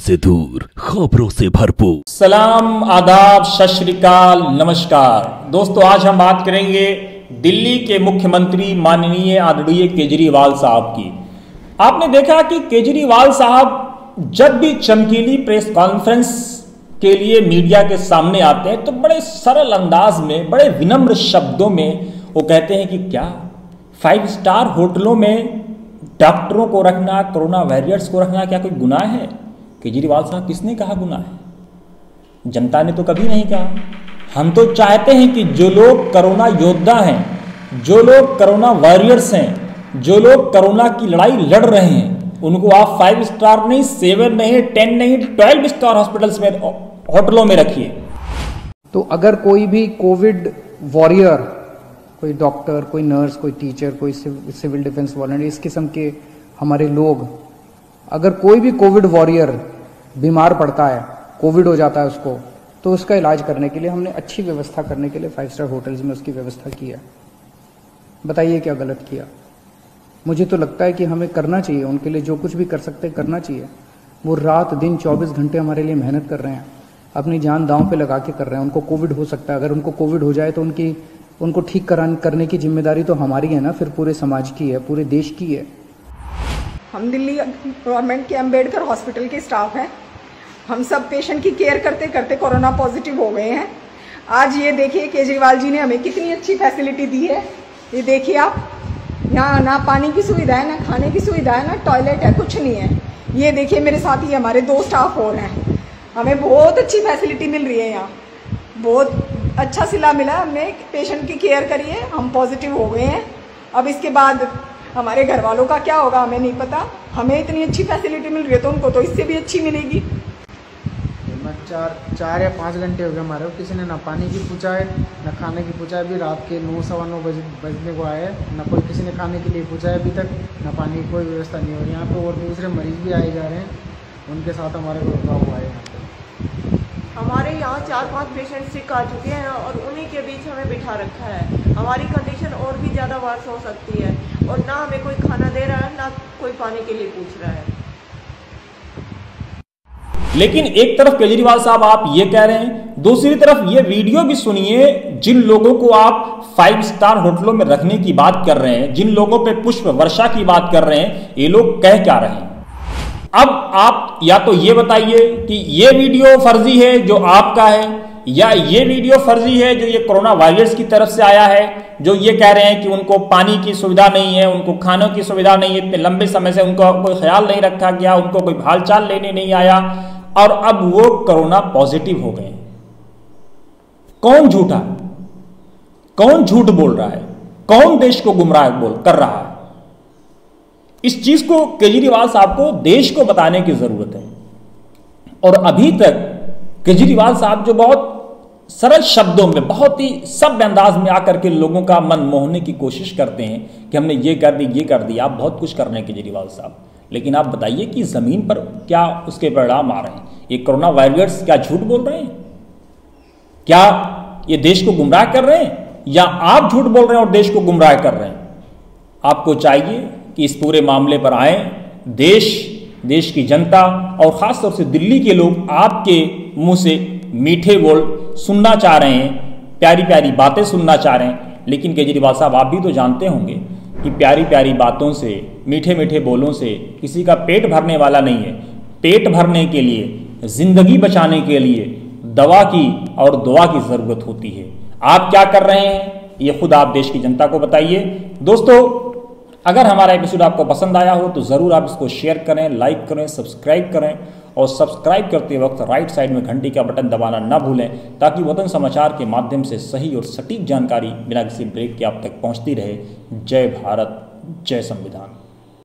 से दूर, खबरों से भरपूर। सलाम, आदाब, सत श्री अकाल, नमस्कार दोस्तों। आज हम बात करेंगे दिल्ली के मुख्यमंत्री माननीय आदरणीय केजरीवाल साहब की। आपने देखा कि केजरीवाल साहब जब भी चमकीली प्रेस कॉन्फ्रेंस के लिए मीडिया के सामने आते हैं तो बड़े सरल अंदाज में, बड़े विनम्र शब्दों में वो कहते हैं कि क्या 5 स्टार होटलों में डॉक्टरों को रखना, कोरोना वॉरियर्स को रखना क्या कोई गुनाह है? केजरीवाल साहब, किसने कहा गुनाह है? जनता ने तो कभी नहीं कहा। हम तो चाहते हैं कि जो लोग कोरोना योद्धा हैं, जो लोग कोरोना वॉरियर्स हैं, जो लोग कोरोना की लड़ाई लड़ रहे हैं, उनको आप 5 स्टार नहीं, 7 नहीं, 10 नहीं, 12 स्टार हॉस्पिटल्स में, होटलों में रखिए। तो अगर कोई भी कोविड वॉरियर, कोई डॉक्टर, कोई नर्स, कोई टीचर, कोई सिविल डिफेंस वॉलंटियर, इस किस्म के हमारे लोग, अगर कोई भी कोविड वॉरियर बीमार पड़ता है, कोविड हो जाता है उसको, तो उसका इलाज करने के लिए हमने अच्छी व्यवस्था करने के लिए 5 स्टार होटल्स में उसकी व्यवस्था की है। बताइए क्या गलत किया? मुझे तो लगता है कि हमें करना चाहिए, उनके लिए जो कुछ भी कर सकते हैं करना चाहिए। वो रात दिन 24 घंटे हमारे लिए मेहनत कर रहे हैं, अपनी जान दांव पे लगा के कर रहे हैं। उनको कोविड हो सकता है, अगर उनको कोविड हो जाए तो उनको ठीक करने की जिम्मेदारी तो हमारी है ना, फिर पूरे समाज की है, पूरे देश की है। हम दिल्ली गवर्नमेंट के अंबेडकर हॉस्पिटल के स्टाफ हैं। हम सब पेशेंट की केयर करते करते कोरोना पॉजिटिव हो गए हैं। आज ये देखिए केजरीवाल जी ने हमें कितनी अच्छी फैसिलिटी दी है। ये देखिए आप, यहाँ ना पानी की सुविधा है, ना खाने की सुविधा है, ना टॉयलेट है, कुछ नहीं है। ये देखिए मेरे साथ ही हमारे 2 स्टाफ और हैं। हमें बहुत अच्छी फैसिलिटी मिल रही है यहाँ, बहुत अच्छा सिला मिला। हमने पेशेंट की केयर करी है, हम पॉजिटिव हो गए हैं। अब इसके बाद हमारे घर वालों का क्या होगा हमें नहीं पता। हमें इतनी अच्छी फैसिलिटी मिल रही है तो उनको तो इससे भी अच्छी मिलेगी। चार या 5 घंटे हो गए हमारे, किसी ने ना पानी की पूछा है, ना खाने की पूछा है। अभी रात के 9 सवा 9 बजने को आए, ना कोई किसी ने खाने के लिए पूछा है अभी तक, ना पानी की कोई व्यवस्था नहीं हो रही यहाँ पे। और दूसरे मरीज भी आए जा रहे हैं, उनके साथ हमारे को रुका हुआ है यहाँ पे। हमारे यहाँ 4-5 पेशेंट सिक आ चुके हैं और उन्हीं के बीच हमें बिठा रखा है। हमारी कंडीशन और भी ज़्यादा वर्स हो सकती है और ना हमें कोई खाना दे रहा है, ना कोई पानी के लिए पूछ रहा है। लेकिन एक तरफ केजरीवाल साहब आप ये कह रहे हैं, दूसरी तरफ ये वीडियो भी सुनिए। जिन लोगों को आप 5 स्टार होटलों में रखने की बात कर रहे हैं, जिन लोगों पे पुष्प वर्षा की बात कर रहे हैं, ये लोग कह क्या रहे हैं? अब आप या तो ये बताइए कि ये वीडियो फर्जी है जो आपका है, या ये वीडियो फर्जी है जो ये कोरोना वायरस की तरफ से आया है, जो ये कह रहे हैं कि उनको पानी की सुविधा नहीं है, उनको खानों की सुविधा नहीं है, इतने लंबे समय से उनको कोई ख्याल नहीं रखा गया, उनको कोई हालचाल लेने नहीं आया और अब वो कोरोना पॉजिटिव हो गए। कौन झूठा है? कौन झूठ बोल रहा है? कौन देश को गुमराह कर रहा है? इस चीज को केजरीवाल साहब को देश को बताने की जरूरत है। और अभी तक केजरीवाल साहब जो बहुत सरल शब्दों में, बहुत ही सभ्य अंदाज में आकर के लोगों का मन मोहने की कोशिश करते हैं कि हमने ये कर दी, ये कर दी। आप बहुत कुछ कर रहे हैं केजरीवाल साहब, लेकिन आप बताइए कि जमीन पर क्या उसके परिणाम आ रहे हैं? ये कोरोना वायरस क्या झूठ बोल रहे हैं? क्या ये देश को गुमराह कर रहे हैं, या आप झूठ बोल रहे हैं और देश को गुमराह कर रहे हैं? आपको चाहिए कि इस पूरे मामले पर आए। देश की जनता और खासतौर से दिल्ली के लोग आपके मुंह से मीठे बोल सुनना चाह रहे हैं, प्यारी प्यारी बातें सुनना चाह रहे हैं। लेकिन केजरीवाल साहब, आप भी तो जानते होंगे कि प्यारी प्यारी बातों से, मीठे मीठे बोलों से किसी का पेट भरने वाला नहीं है। पेट भरने के लिए, जिंदगी बचाने के लिए दवा की और दुआ की जरूरत होती है। आप क्या कर रहे हैं ये खुद आप देश की जनता को बताइए। दोस्तों, अगर हमारा एपिसोड आपको पसंद आया हो तो ज़रूर आप इसको शेयर करें, लाइक करें, सब्सक्राइब करें और सब्सक्राइब करते वक्त राइट साइड में घंटी का बटन दबाना ना भूलें, ताकि वतन समाचार के माध्यम से सही और सटीक जानकारी बिना किसी ब्रेक के आप तक पहुंचती रहे। जय भारत, जय संविधान।